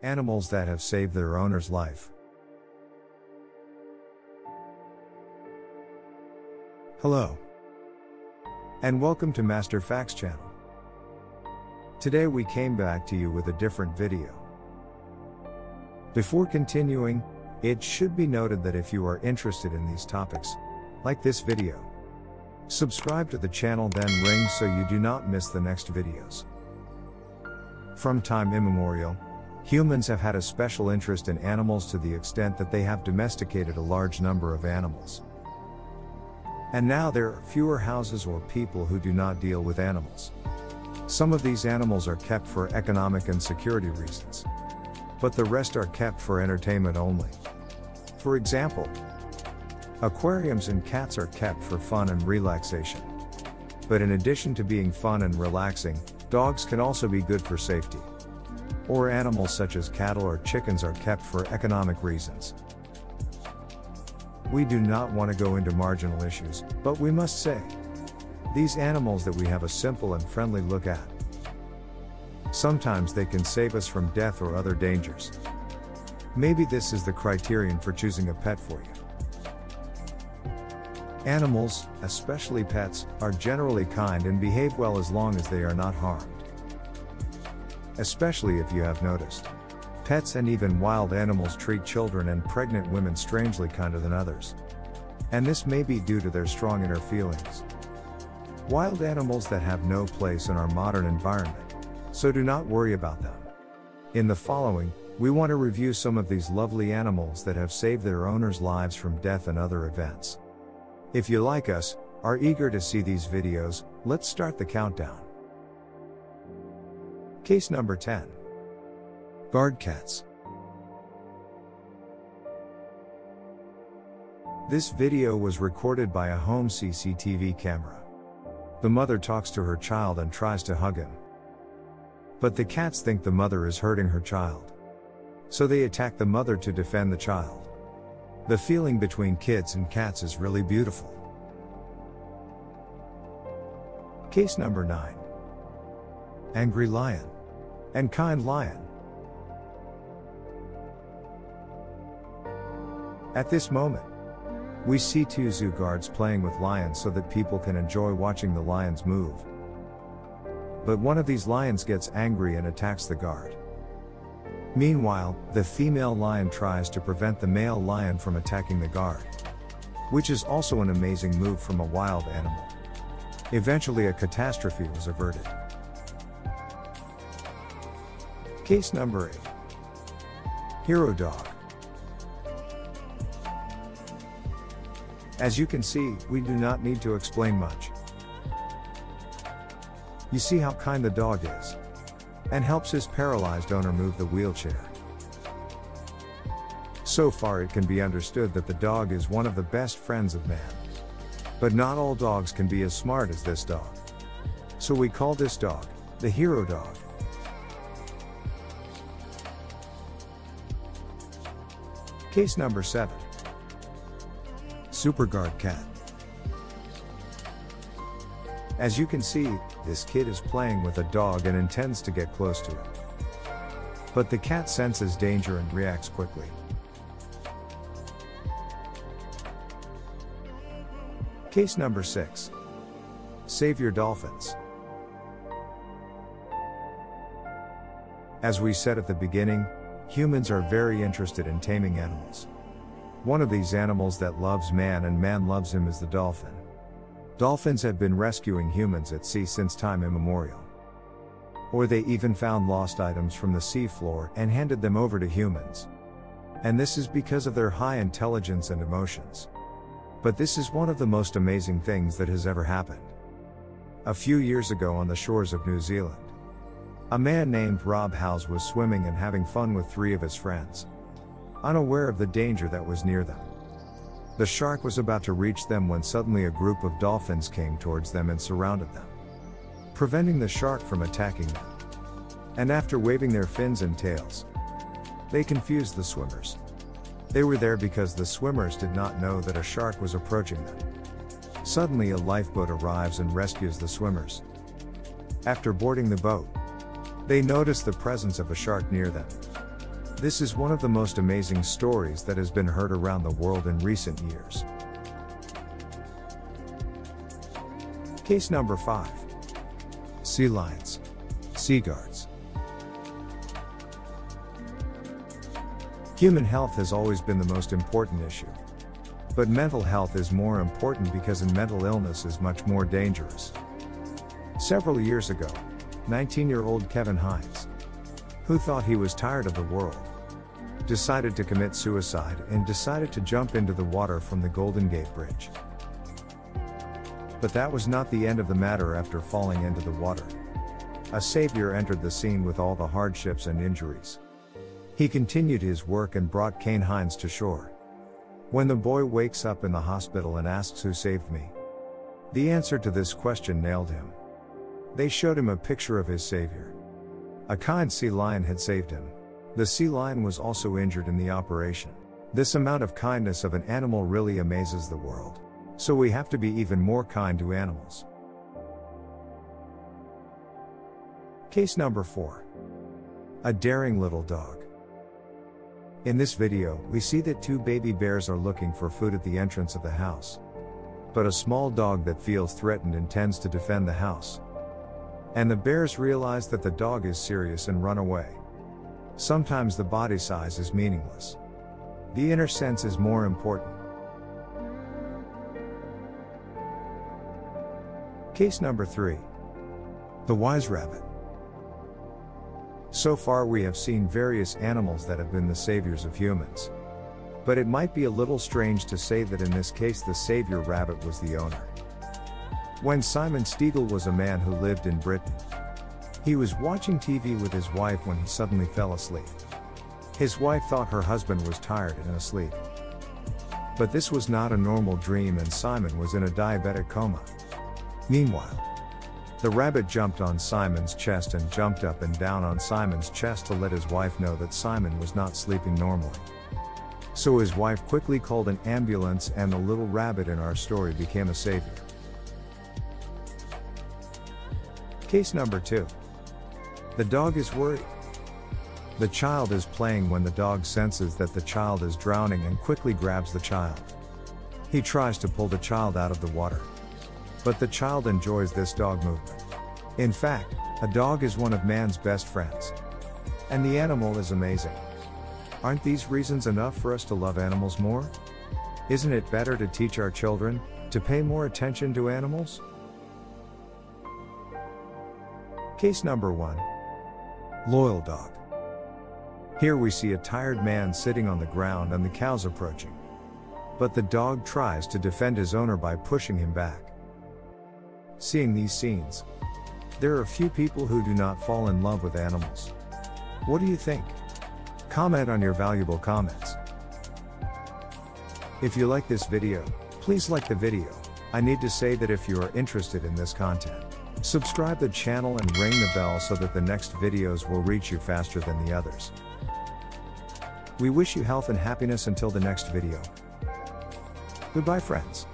Animals that have saved their owner's life. Hello, and welcome to Master Facts channel. Today we came back to you with a different video. Before continuing, it should be noted that if you are interested in these topics, like this video, subscribe to the channel, then ring so you do not miss the next videos. From time immemorial, humans have had a special interest in animals to the extent that they have domesticated a large number of animals. And now there are fewer houses or people who do not deal with animals. Some of these animals are kept for economic and security reasons, but the rest are kept for entertainment only. For example, aquariums and cats are kept for fun and relaxation. But in addition to being fun and relaxing, dogs can also be good for safety. Or animals such as cattle or chickens are kept for economic reasons. We do not want to go into marginal issues, but we must say, these animals that we have a simple and friendly look at. Sometimes they can save us from death or other dangers. Maybe this is the criterion for choosing a pet for you. Animals, especially pets, are generally kind and behave well as long as they are not harmed. Especially if you have noticed, pets and even wild animals treat children and pregnant women strangely kinder than others. And this may be due to their strong inner feelings. Wild animals that have no place in our modern environment, so do not worry about them. In the following, we want to review some of these lovely animals that have saved their owners' lives from death and other events. If you like us, are eager to see these videos, let's start the countdown. Case number 10. Guard cats. This video was recorded by a home CCTV camera. The mother talks to her child and tries to hug him. But the cats think the mother is hurting her child. So they attack the mother to defend the child. The feeling between kids and cats is really beautiful. Case number 9. Angry lion and kind lion. At this moment, we see two zoo guards playing with lions so that people can enjoy watching the lions move. But one of these lions gets angry and attacks the guard. Meanwhile, the female lion tries to prevent the male lion from attacking the guard, which is also an amazing move from a wild animal. Eventually a catastrophe was averted. Case number 8. Hero dog. As you can see, we do not need to explain much. You see how kind the dog is, and helps his paralyzed owner move the wheelchair. So far it can be understood that the dog is one of the best friends of man. But not all dogs can be as smart as this dog. So we call this dog the hero dog. Case number 7. Super guard cat. As you can see, this kid is playing with a dog and intends to get close to it. But the cat senses danger and reacts quickly. Case number 6. Saviour dolphins. As we said at the beginning, humans are very interested in taming animals. One of these animals that loves man and man loves him is the dolphin. Dolphins have been rescuing humans at sea since time immemorial. Or they even found lost items from the seafloor and handed them over to humans. And this is because of their high intelligence and emotions. But this is one of the most amazing things that has ever happened. A few years ago on the shores of New Zealand, a man named Rob Howes was swimming and having fun with 3 of his friends, unaware of the danger that was near them. The shark was about to reach them when suddenly a group of dolphins came towards them and surrounded them, preventing the shark from attacking them. And after waving their fins and tails, they confused the swimmers. They were there because the swimmers did not know that a shark was approaching them. Suddenly a lifeboat arrives and rescues the swimmers. After boarding the boat, they notice the presence of a shark near them. This is one of the most amazing stories that has been heard around the world in recent years. Case number 5. Sea lions. Sea guards. Human health has always been the most important issue. But mental health is more important because mental illness is much more dangerous. Several years ago, 19-year-old Kevin Hines, who thought he was tired of the world, decided to commit suicide and decided to jump into the water from the Golden Gate Bridge. But that was not the end of the matter. After falling into the water, a savior entered the scene with all the hardships and injuries. He continued his work and brought Kane Hines to shore. When the boy wakes up in the hospital and asks who saved me, the answer to this question nailed him. They showed him a picture of his savior. A kind sea lion had saved him. The sea lion was also injured in the operation. This amount of kindness of an animal really amazes the world. So we have to be even more kind to animals. Case number 4. A daring little dog. In this video, we see that 2 baby bears are looking for food at the entrance of the house. But a small dog that feels threatened intends to defend the house. And the bears realize that the dog is serious and run away. Sometimes the body size is meaningless. The inner sense is more important. Case number 3. The wise rabbit. So far we have seen various animals that have been the saviors of humans. But it might be a little strange to say that in this case the savior rabbit was the owner. When Simon Stiegel was a man who lived in Britain, he was watching TV with his wife when he suddenly fell asleep. His wife thought her husband was tired and asleep. But this was not a normal dream and Simon was in a diabetic coma. Meanwhile, the rabbit jumped on Simon's chest and jumped up and down on Simon's chest to let his wife know that Simon was not sleeping normally. So his wife quickly called an ambulance and the little rabbit in our story became a savior. Case number 2. The dog is worried. The child is playing when the dog senses that the child is drowning and quickly grabs the child. He tries to pull the child out of the water. But the child enjoys this dog movement. In fact, a dog is one of man's best friends. And the animal is amazing. Aren't these reasons enough for us to love animals more? Isn't it better to teach our children to pay more attention to animals? Case number 1. Loyal dog. Here we see a tired man sitting on the ground and the cows approaching. But the dog tries to defend his owner by pushing him back. Seeing these scenes, there are a few people who do not fall in love with animals. What do you think? Comment on your valuable comments. If you like this video, please like the video. I need to say that if you are interested in this content, subscribe the channel and ring the bell so that the next videos will reach you faster than the others. We wish you health and happiness until the next video. Goodbye friends.